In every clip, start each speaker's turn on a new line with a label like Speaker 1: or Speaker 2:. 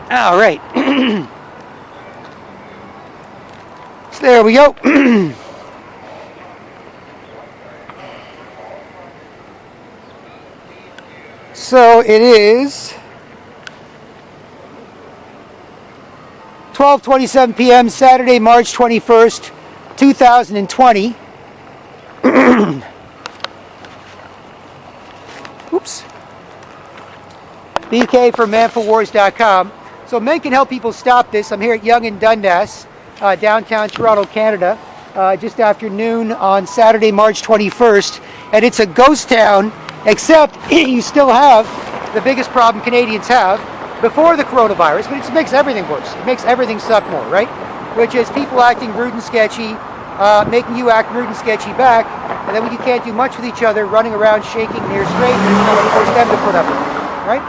Speaker 1: All right. So there we go. So it is 12:27 p.m. Saturday, March 21st, 2020. Oops. BK from manfulwars.com. So men can help people stop this. I'm here at Yonge and Dundas, downtown Toronto, Canada, just after noon on Saturday, March 21st. And it's a ghost town, except you still have the biggest problem Canadians have before the coronavirus, but it just makes everything worse. It makes everything suck more, right? Which is people acting rude and sketchy, making you act rude and sketchy back, and then when you can't do much with each other, running around shaking near strangers, trying to force them to put up with it, right?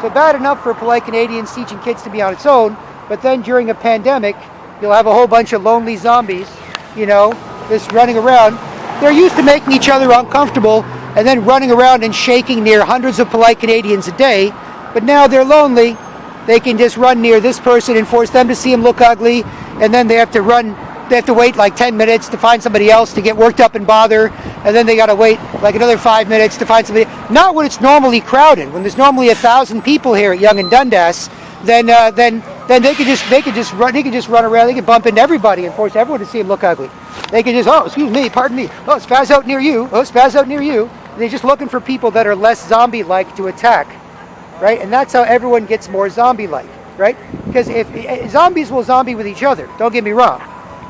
Speaker 1: So bad enough for polite Canadians teaching kids to be on its own, but then during a pandemic, you'll have a whole bunch of lonely zombies, you know, just running around. They're used to making each other uncomfortable and then running around and shaking near hundreds of polite Canadians a day, but now they're lonely. They can just run near this person and force them to see him look ugly, and then they have to wait like 10 minutes to find somebody else to get worked up and bother, and then they got to wait like another 5 minutes to find somebody. Not when it's normally crowded. When there's normally 1,000 people here at Yonge and Dundas, then they can just run around. They can bump into everybody and force everyone to see him look ugly. They can just, oh, excuse me, pardon me, oh, spaz out near you, oh, spaz out near you. They're just looking for people that are less zombie-like to attack, right? And that's how everyone gets more zombie-like, right? Because if zombies will zombie with each other, don't get me wrong.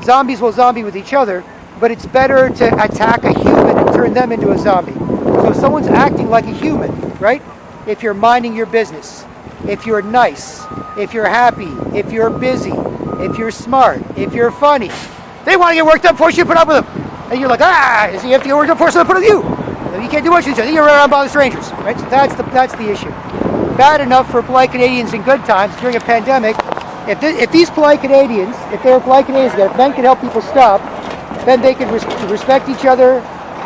Speaker 1: Zombies will zombie with each other, but it's better to attack a human and turn them into a zombie. So if someone's acting like a human, right? If you're minding your business, if you're nice, if you're happy, if you're busy, if you're smart, if you're funny, they want to get worked up, force you to put up with them. And you're like, so you have to get worked up, force them to put up with you. You can't do much with each other. You run around and bother strangers, right? So that's the issue. Bad enough for polite Canadians in good times during a pandemic. If these polite Canadians, if they were polite Canadians, if men can help people stop, then they can respect each other,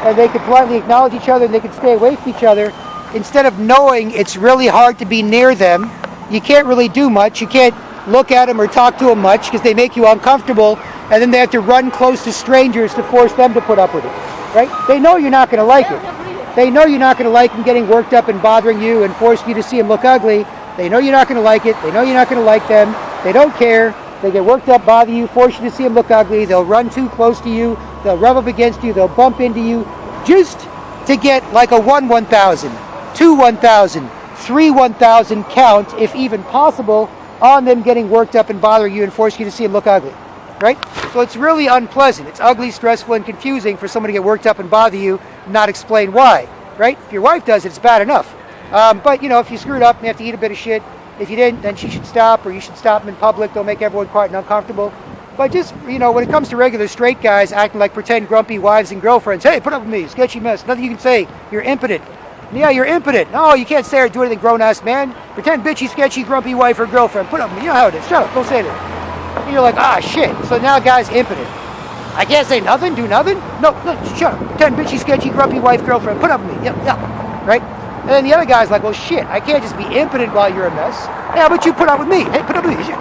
Speaker 1: and they can politely acknowledge each other, and they can stay away from each other. Instead of knowing it's really hard to be near them, you can't really do much. You can't look at them or talk to them much because they make you uncomfortable, and then they have to run close to strangers to force them to put up with it, right? They know you're not going to like it. They know you're not going to like them getting worked up and bothering you and forcing you to see them look ugly. They know you're not going to like it. They know you're not going to like them. They don't care. They get worked up, bother you, force you to see them look ugly. They'll run too close to you. They'll rub up against you. They'll bump into you just to get like a 1,000, 1,000, 1,000 count, if even possible, on them getting worked up and bothering you and forcing you to see them look ugly, right? So it's really unpleasant. It's ugly, stressful, and confusing for someone to get worked up and bother you and not explain why, right? If your wife does it, it's bad enough. But, you know, if you screwed up and you have to eat a bit of shit, if you didn't, then she should stop, or you should stop them in public. They'll make everyone quiet and uncomfortable. But just, you know, when it comes to regular straight guys acting like pretend grumpy wives and girlfriends, hey, put up with me, sketchy mess, nothing you can say, you're impotent. Yeah, you're impotent. No, you can't say or do anything, grown-ass man. Pretend bitchy, sketchy, grumpy wife or girlfriend, put up with me, you know how it is, shut up, don't say that. And you're like, shit, so now guy's impotent. I can't say nothing, do nothing? No, shut up, pretend bitchy, sketchy, grumpy wife, girlfriend, put up with me, yeah, right? And then the other guy's like, well, shit, I can't just be impotent while you're a mess. Yeah, but you put up with me. Hey, put up with me.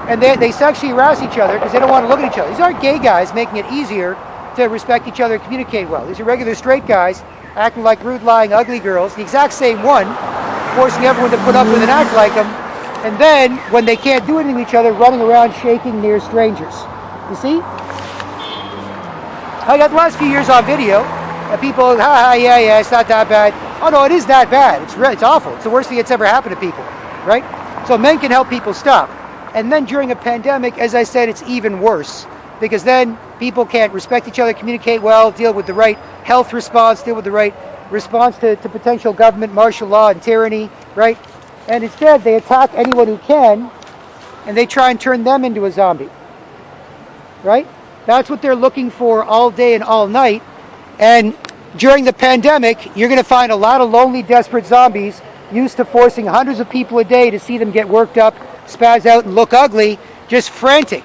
Speaker 1: And they sexually harass each other because they don't want to look at each other. These aren't gay guys making it easier to respect each other and communicate well. These are regular straight guys acting like rude, lying, ugly girls, the exact same one, forcing everyone to put up with and act like them. And then, when they can't do anything with each other, running around shaking near strangers. You see? I got the last few years on video, and people, yeah, it's not that bad. Oh no, it is that bad. It's awful. It's the worst thing that's ever happened to people, right? So men can help people stop. And then during a pandemic, as I said, it's even worse, because then people can't respect each other, communicate well, deal with the right health response, deal with the right response to potential government martial law and tyranny, right? And instead, they attack anyone who can, and they try and turn them into a zombie, right? That's what they're looking for all day and all night. And during the pandemic, you're going to find a lot of lonely, desperate zombies used to forcing hundreds of people a day to see them get worked up, spaz out, and look ugly, just frantic.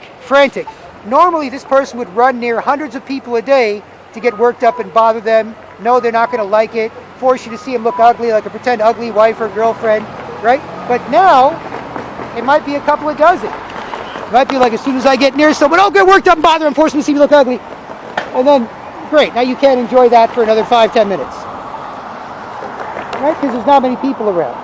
Speaker 1: Normally, this person would run near hundreds of people a day to get worked up and bother them, know they're not going to like it, force you to see them look ugly, like a pretend ugly wife or girlfriend, right? But now, It might be a couple of dozen. It might be like as soon as I get near someone, oh, get worked up and bother them, force them to see me look ugly. And then, great, now you can't enjoy that for another 5-10 minutes. Right? Because there's not many people around.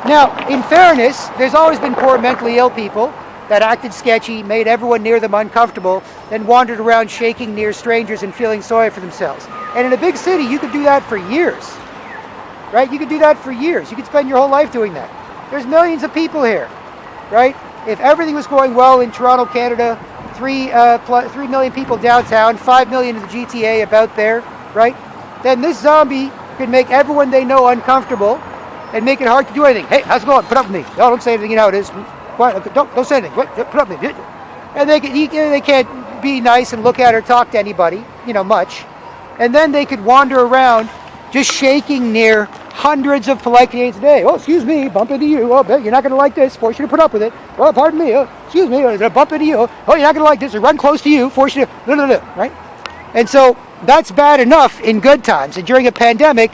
Speaker 1: Now, in fairness, there's always been poor mentally ill people that acted sketchy, made everyone near them uncomfortable, then wandered around shaking near strangers and feeling sorry for themselves. And in a big city, you could do that for years. Right? You could do that for years. You could spend your whole life doing that. There's millions of people here. Right? If everything was going well in Toronto, Canada, 3 million people downtown, 5 million in the GTA about there, right? Then this zombie could make everyone they know uncomfortable and make it hard to do anything. Hey, how's it going? Put up with me. No, don't say anything. You know how it is. Quiet. Don't say anything. Put up with me. And they can't be nice and look at or talk to anybody, much. And then they could wander around just shaking near hundreds of polite Canadians a day. Oh, excuse me, bump into you. Oh, you're not going to like this. Force you to put up with it. Oh, pardon me. Oh, excuse me. I'm going to bump into you. Oh, you're not going to like this. Or run close to you. Force you to... Right? And so that's bad enough in good times. And during a pandemic,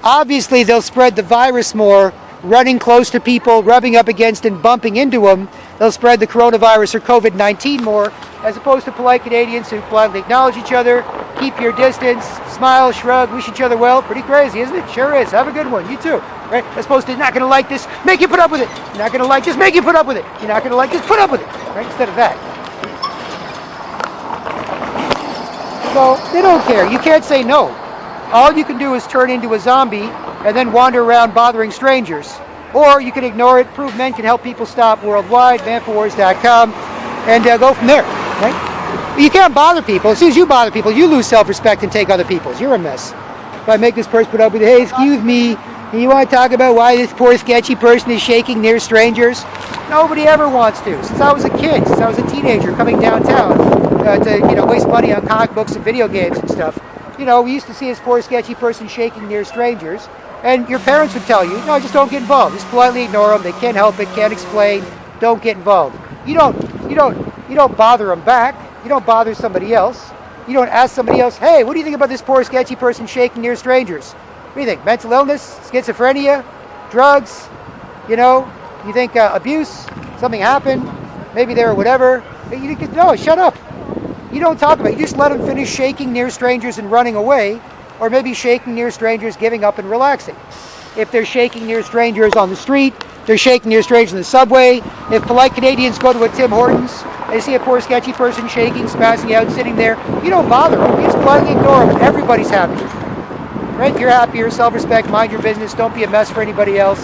Speaker 1: obviously they'll spread the virus more, running close to people, rubbing up against and bumping into them. They'll spread the coronavirus or COVID-19 more, as opposed to polite Canadians who bluntly acknowledge each other, keep your distance, smile, shrug, wish each other well. Pretty crazy, isn't it? Sure is. Have a good one. You too. Right? As opposed to not going to like this, make you put up with it. You're not going to like this, make you put up with it. You're not going to like this, put up with it. Right? Instead of that. So they don't care. You can't say no. All you can do is turn into a zombie and then wander around bothering strangers. Or you can ignore it, prove men can help people stop worldwide, manpowers.com, and go from there, right? But you can't bother people. As soon as you bother people, you lose self-respect and take other people's. You're a mess. If I make this person put up with, hey, excuse me, you want to talk about why this poor sketchy person is shaking near strangers? Nobody ever wants to. Since I was a kid, since I was a teenager coming downtown to waste money on comic books and video games and stuff, we used to see this poor sketchy person shaking near strangers. And your parents would tell you, no, just don't get involved. Just politely ignore them. They can't help it, can't explain. Don't get involved. You don't bother them back. You don't bother somebody else. You don't ask somebody else, hey, what do you think about this poor sketchy person shaking near strangers? What do you think? Mental illness, schizophrenia, drugs? You think abuse? Something happened? Maybe they were whatever. No, shut up. You don't talk about it. You just let them finish shaking near strangers and running away. Or maybe shaking near strangers, giving up and relaxing. If they're shaking near strangers on the street, they're shaking near strangers in the subway. If polite Canadians go to a Tim Hortons, they see a poor sketchy person shaking, spazzing out, sitting there, you don't bother them. You just politely ignore them. Everybody's happy. Right? You're happier, self-respect, mind your business, don't be a mess for anybody else.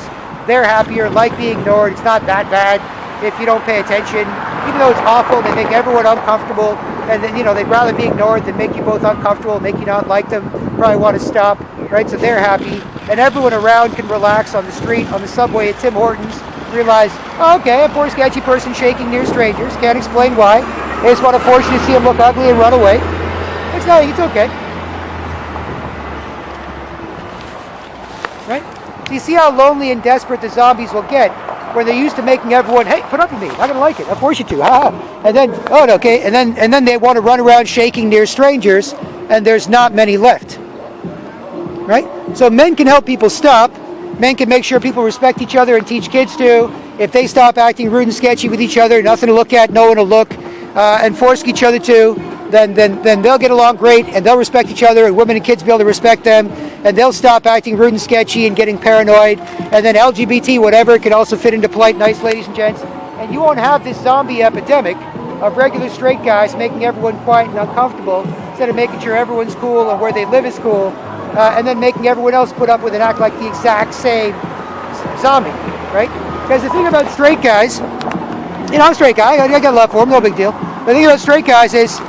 Speaker 1: They're happier, like being ignored. It's not that bad if you don't pay attention. Even though it's awful, they make everyone uncomfortable. And then, they'd rather be ignored than make you both uncomfortable, make you not like them, probably want to stop, right? So they're happy. And everyone around can relax on the street, on the subway at Tim Hortons, realize, oh, okay, a poor sketchy person shaking near strangers, can't explain why. They just want to force you to see them look ugly and run away. It's nothing, it's okay. Right? So you see how lonely and desperate the zombies will get, where they're used to making everyone, hey, put up with me, I'm not gonna like it, I'll force you to, and then, oh, okay, and then they want to run around shaking near strangers, and there's not many left, right? So men can help people stop. Men can make sure people respect each other and teach kids to. If they stop acting rude and sketchy with each other, nothing to look at, no one to look, and force each other to, then they'll get along great, and they'll respect each other, and women and kids will be able to respect them, and they'll stop acting rude and sketchy and getting paranoid, and then LGBT, whatever, can also fit into polite, nice ladies and gents, and you won't have this zombie epidemic of regular straight guys making everyone quiet and uncomfortable, instead of making sure everyone's cool and where they live is cool, and then making everyone else put up with and act like the exact same zombie, right? Because the thing about straight guys, I'm a straight guy, I got love for them, no big deal. The thing about straight guys is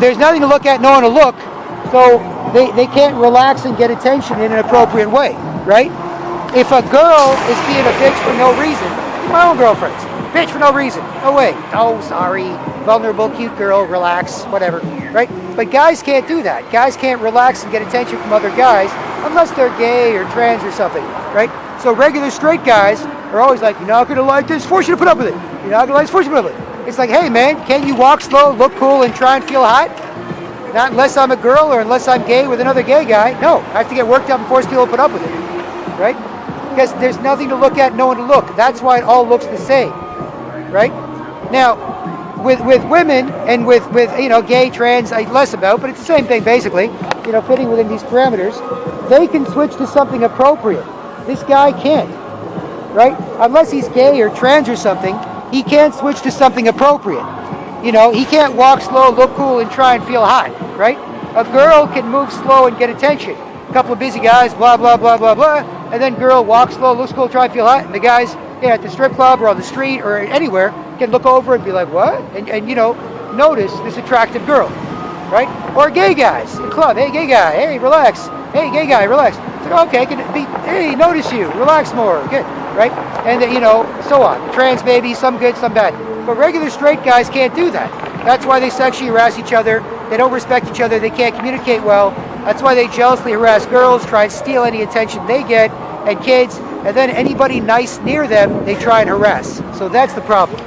Speaker 1: there's nothing to look at, no one to look, so they can't relax and get attention in an appropriate way, right? If a girl is being a bitch for no reason, my own girlfriends, bitch for no reason, no way, oh, sorry, vulnerable, cute girl, relax, whatever, right? But guys can't do that. Guys can't relax and get attention from other guys unless they're gay or trans or something, right? So regular straight guys are always like, you're not going to like this, force you to put up with it. You're not going to like this, force you to put up with it. It's like, hey man, can't you walk slow, look cool, and try and feel hot? Not unless I'm a girl or unless I'm gay with another gay guy. No, I have to get worked up and force people to put up with it, right? because there's nothing to look at, no one to look. That's why it all looks the same, right? Now, with women and with gay, trans, less about, but it's the same thing basically, fitting within these parameters, they can switch to something appropriate. This guy can't, right? Unless he's gay or trans or something, he can't switch to something appropriate. He can't walk slow, look cool, and try and feel hot, right? A girl can move slow and get attention. A couple of busy guys, blah, blah, blah, blah, blah, and then girl walks slow, looks cool, try and feel hot, and the guys at the strip club or on the street or anywhere can look over and be like, what? And notice this attractive girl, right? Or gay guys in club, hey, gay guy, hey, relax. Hey, gay guy, relax. It's like, okay, hey, notice you, relax more, good, right? And so on. Trans maybe, some good, some bad. But regular straight guys can't do that. That's why they sexually harass each other. They don't respect each other. They can't communicate well. That's why they jealously harass girls, try and steal any attention they get, and kids, and then anybody nice near them, they try and harass. So that's the problem.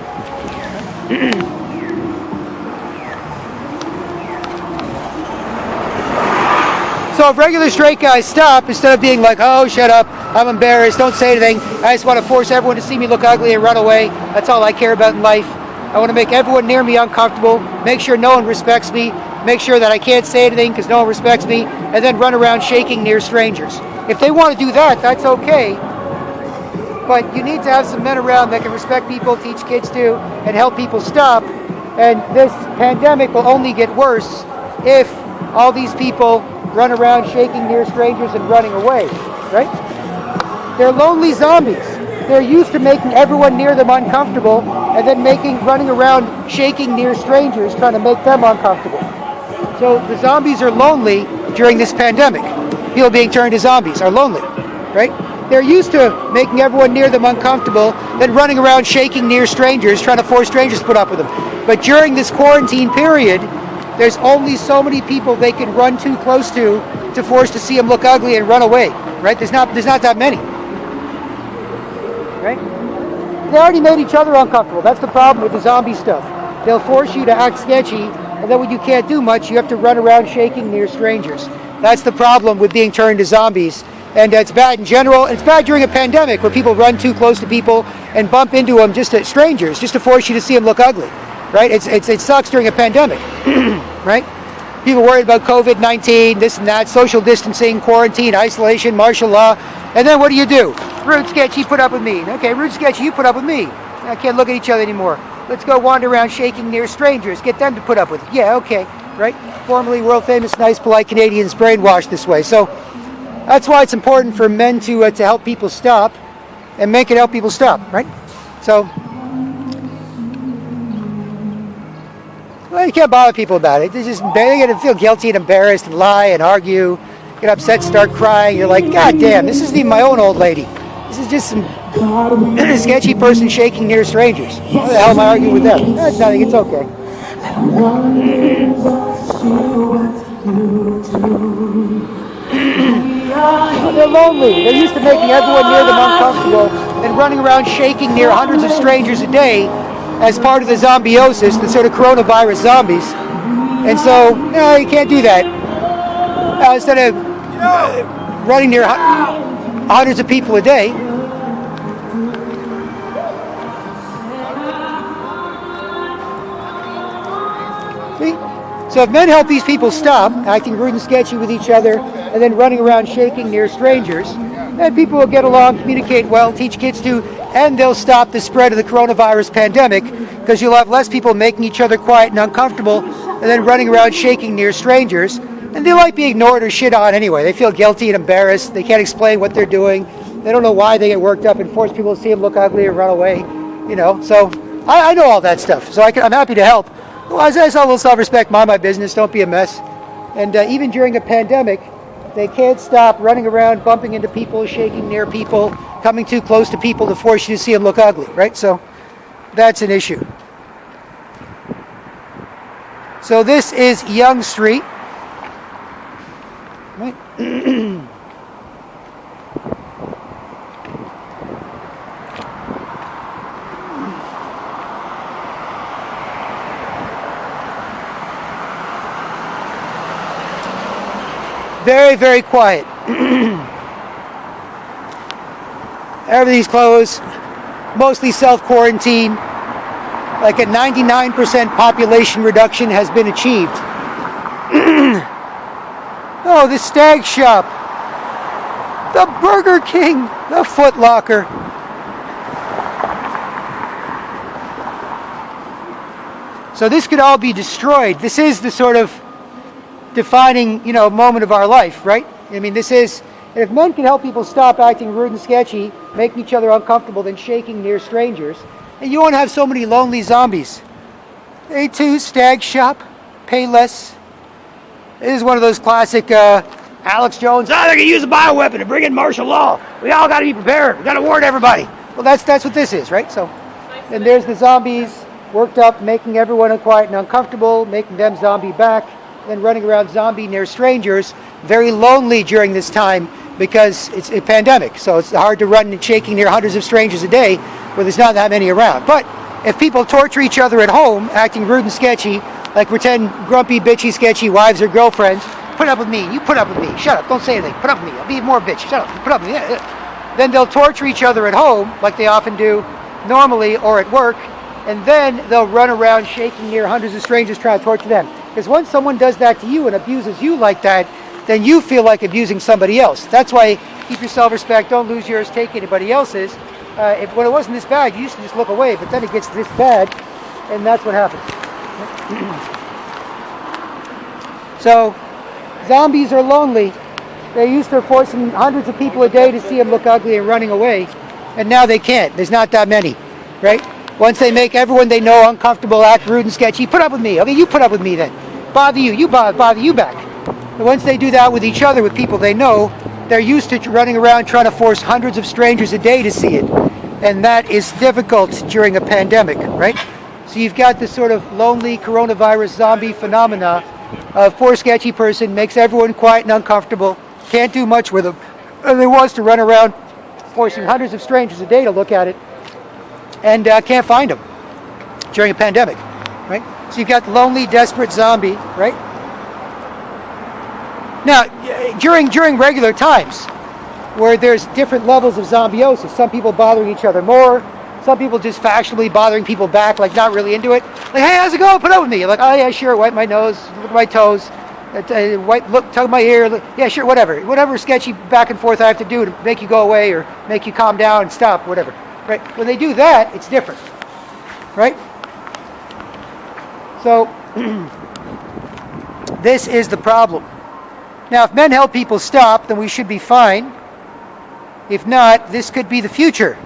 Speaker 1: So if regular straight guys stop, instead of being like, oh, shut up, I'm embarrassed, don't say anything, I just want to force everyone to see me look ugly and run away, that's all I care about in life. I want to make everyone near me uncomfortable, make sure no one respects me, make sure that I can't say anything because no one respects me, and then run around shaking near strangers. If they want to do that, that's okay. But you need to have some men around that can respect people, teach kids to, and help people stop. And this pandemic will only get worse if all these people run around shaking near strangers and running away, right? They're lonely zombies. They're used to making everyone near them uncomfortable and then running around shaking near strangers trying to make them uncomfortable. So the zombies are lonely during this pandemic. People being turned to zombies are lonely, right? They're used to making everyone near them uncomfortable, then running around shaking near strangers, trying to force strangers to put up with them. But during this quarantine period, there's only so many people they can run too close to force to see them look ugly and run away, right? There's not that many, right? They already made each other uncomfortable. That's the problem with the zombie stuff. They'll force you to act sketchy, and then when you can't do much, you have to run around shaking near strangers. That's the problem with being turned to zombies. And it's bad in general. It's bad during a pandemic where people run too close to people and bump into them, strangers, just to force you to see them look ugly, right? It sucks during a pandemic, right? People worried about COVID-19, this and that, social distancing, quarantine, isolation, martial law. And then what do? Rude, sketchy, put up with me. Okay, rude, sketchy, you put up with me. I can't look at each other anymore. Let's go wander around shaking near strangers. Get them to put up with it. Yeah, okay, right? Formerly world famous, nice, polite Canadians brainwashed this way. So that's why it's important for men to help people stop, and men can help people stop, right? So, well, you can't bother people about it. They're going to feel guilty and embarrassed and lie and argue, get upset, start crying. You're like, God damn, this isn't even my own old lady. This is just some sketchy person shaking near strangers. Why the hell am I arguing with them? That's nothing, it's okay. They're lonely. They're used to making everyone near them uncomfortable and running around shaking near hundreds of strangers a day as part of the zombiosis, the sort of coronavirus zombies. And so, no, you can't do that. Instead of running near hundreds of people a day, see? So if men help these people stop acting rude and sketchy with each other and then running around shaking near strangers, then people will get along, communicate well, teach kids to, and they'll stop the spread of the coronavirus pandemic because you'll have less people making each other quiet and uncomfortable and then running around shaking near strangers. And they might be ignored or shit on anyway. They feel guilty and embarrassed. They can't explain what they're doing. They don't know why they get worked up and force people to see them look ugly and run away. So I know all that stuff. So I'm happy to help. Well, I just have a little self-respect, mind my business, don't be a mess. And even during a pandemic, they can't stop running around, bumping into people, shaking near people, coming too close to people to force you to see them look ugly, right? So that's an issue. So this is Yonge Street. Right? Very, very quiet. Everything's closed. Mostly self-quarantine. Like a 99% population reduction has been achieved. Oh, the Stag Shop. The Burger King. The Foot Locker. So this could all be destroyed. This is the sort of defining, moment of our life, right? I mean, this is, if men can help people stop acting rude and sketchy, making each other uncomfortable, then shaking near strangers, and you won't have so many lonely zombies. A2, Stag Shop, pay less. This is one of those classic Alex Jones, they're going to use a bioweapon to bring in martial law. We all got to be prepared. We got to warn everybody. Well, that's what this is, right? So, and there's the zombies worked up, making everyone quiet and uncomfortable, making them zombie back, then running around zombie near strangers, very lonely during this time because it's a pandemic. So it's hard to run and shaking near hundreds of strangers a day where there's not that many around. But if people torture each other at home, acting rude and sketchy, like pretend grumpy, bitchy, sketchy wives or girlfriends, put up with me, you put up with me, shut up, don't say anything, put up with me, I'll be more bitch, shut up, put up with me. Then they'll torture each other at home, like they often do normally or at work, and then they'll run around shaking near hundreds of strangers trying to torture them. Because once someone does that to you and abuses you like that, then you feel like abusing somebody else. That's why keep your self-respect, don't lose yours, take anybody else's. When it wasn't this bad, you used to just look away, but then it gets this bad, and that's what happens. So, zombies are lonely. They used to forcing hundreds of people a day to see them look ugly and running away, and now they can't. There's not that many, right? Once they make everyone they know uncomfortable, act rude and sketchy, put up with me. Okay, you put up with me then. Bother you bother you back. And once they do that with each other, with people they know, they're used to running around trying to force hundreds of strangers a day to see it. And that is difficult during a pandemic, right? So you've got this sort of lonely coronavirus zombie phenomena of poor sketchy person, makes everyone quiet and uncomfortable, can't do much with them, and they wants to run around forcing hundreds of strangers a day to look at it, and can't find them during a pandemic, right? So you've got the lonely, desperate zombie, right? Now, during regular times, where there's different levels of zombiosis, some people bothering each other more, some people just fashionably bothering people back, like not really into it. Like, hey, how's it going? Put up with me. You're like, oh yeah, sure, wipe my nose, look at my toes, tug my ear, yeah, sure, whatever. Whatever sketchy back and forth I have to do to make you go away or make you calm down and stop, whatever. Right? When they do that, it's different. Right? So, this is the problem. Now, if men help people stop, then we should be fine. If not, this could be the future.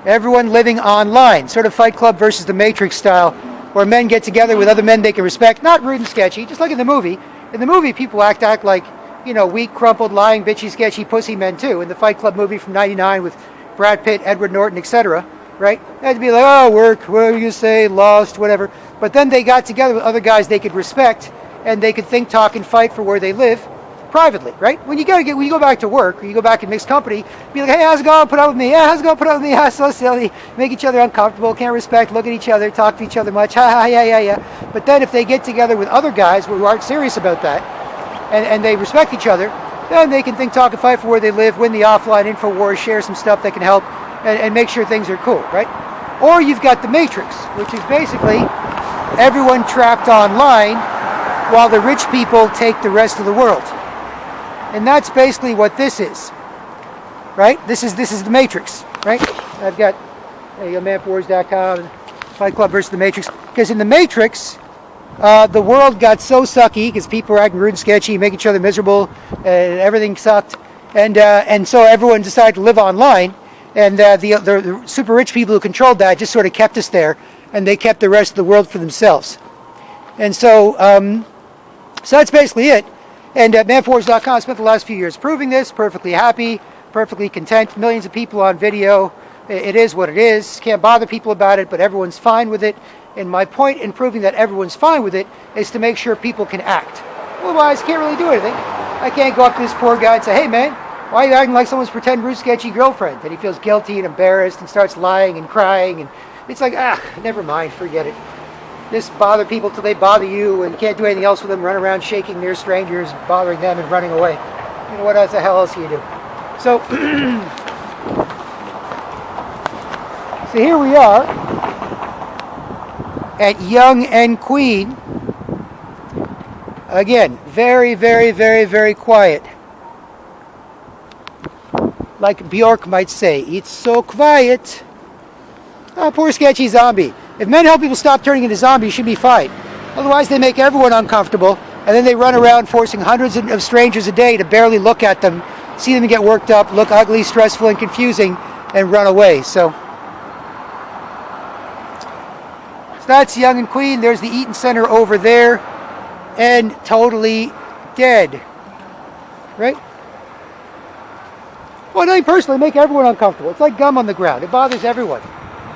Speaker 1: Everyone living online, sort of Fight Club versus the Matrix style, where men get together with other men they can respect, not rude and sketchy, just like in the movie. In the movie, people act like, weak, crumpled, lying, bitchy, sketchy, pussy men too. In the Fight Club movie from '99 with Brad Pitt, Edward Norton, etc., right? They had to be like, oh, work, what do you say, lost, whatever. But then they got together with other guys they could respect, and they could think, talk, and fight for where they live privately, right? When you go back to work, or you go back in mixed company, be like, hey, how's it going? Put up with me. Yeah, how's it going? Put up with me. Yeah, so silly. Make each other uncomfortable, can't respect, look at each other, talk to each other much. Ha, ha, yeah. But then if they get together with other guys who aren't serious about that, and they respect each other, then they can think, talk, and fight for where they live, win the offline info wars, share some stuff that can help, and make sure things are cool, right? Or you've got the Matrix, which is basically everyone trapped online while the rich people take the rest of the world. And that's basically what this is, right? This is the Matrix, right? I've got Manpower.com, Fight Club versus the Matrix. Because in the Matrix, the world got so sucky because people were acting rude and sketchy, making each other miserable, and everything sucked. And so everyone decided to live online. And the super rich people who controlled that just sort of kept us there, and they kept the rest of the world for themselves. And so that's basically it. And Manpower.com spent the last few years proving this, perfectly happy, perfectly content, millions of people on video. It is what it is. Can't bother people about it, but everyone's fine with it. And my point in proving that everyone's fine with it is to make sure people can act. Otherwise, can't really do anything. I can't go up to this poor guy and say, hey man, why are you acting like someone's pretend rude, sketchy girlfriend? And he feels guilty and embarrassed and starts lying and crying. And it's like, never mind, forget it. Just bother people till they bother you and can't do anything else with them, run around shaking near strangers, bothering them and running away. What else the hell else do you do? So, So here we are at Yonge and Queen. Again, very, very, very, very quiet. Like Bjork might say, it's so quiet. Oh, poor sketchy zombie. If men help people stop turning into zombies, should be fine. Otherwise, they make everyone uncomfortable, and then they run around forcing hundreds of strangers a day to barely look at them, see them get worked up, look ugly, stressful, and confusing, and run away. So that's Yonge and Queen. There's the Eaton Center over there, and totally dead. Right? Well, I personally make everyone uncomfortable. It's like gum on the ground. It bothers everyone.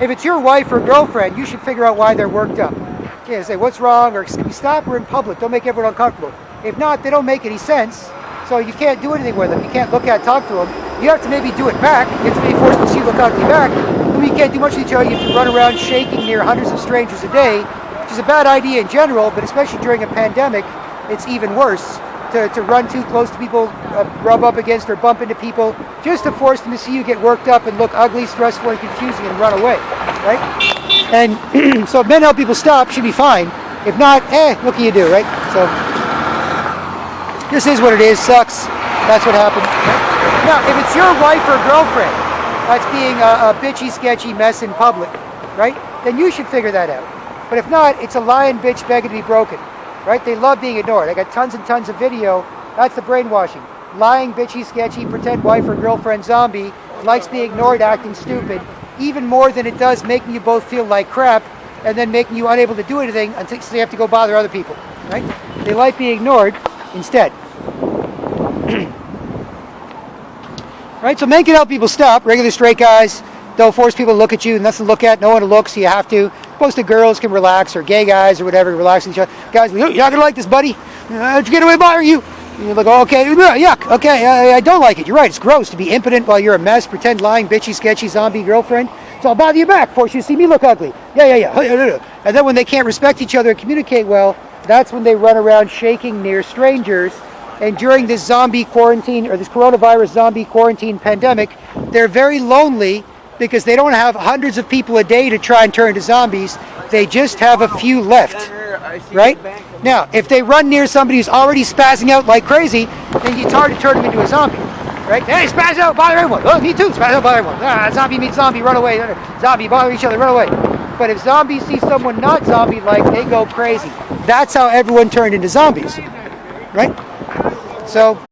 Speaker 1: If it's your wife or girlfriend, you should figure out why they're worked up. Yeah, say, what's wrong? Or can you stop? We're in public. Don't make everyone uncomfortable. If not, they don't make any sense. So you can't do anything with them. You can't look at, talk to them. You have to maybe do it back. You have to be forced to see you look ugly back. And you can't do much with each other. You have to run around shaking near hundreds of strangers a day, which is a bad idea in general, but especially during a pandemic, it's even worse. To run too close to people, rub up against or bump into people, just to force them to see you get worked up and look ugly, stressful, and confusing and run away, right? And so if men help people stop, should be fine. If not, what can you do, right? So this is what it is, sucks. That's what happened. Now, if it's your wife or girlfriend that's being a bitchy, sketchy mess in public, right, then you should figure that out. But if not, it's a lying bitch begging to be broken. Right? They love being ignored. I got tons and tons of video. That's the brainwashing. Lying, bitchy, sketchy, pretend wife or girlfriend zombie, likes being ignored, acting stupid, even more than it does making you both feel like crap and then making you unable to do anything until they have to go bother other people. Right? They like being ignored instead. Right? So men can help people stop. Regular straight guys don't force people to look at you. Nothing to look at. No one to look, so you have to. Most of the girls can relax, or gay guys or whatever, relax with each other. Guys, you're not gonna like this, buddy. How'd you get away by you? And you're like, oh, okay, yuck, okay, I don't like it. You're right, it's gross to be impotent while you're a mess, pretend lying, bitchy, sketchy, zombie girlfriend. So I'll bother you back, force you to see me look ugly. Yeah. And then when they can't respect each other and communicate well, that's when they run around shaking near strangers. And during this zombie quarantine, or this coronavirus zombie quarantine pandemic, they're very lonely, because they don't have hundreds of people a day to try and turn into zombies. They just have a few left, right? Now, if they run near somebody who's already spazzing out like crazy, then it's hard to turn them into a zombie, right? Hey, spazz out, bother everyone. Oh, me too, spazz out, bother everyone. Zombie meets zombie, run away. Zombie, bother each other, run away. But if zombies see someone not zombie-like, they go crazy. That's how everyone turned into zombies, right? So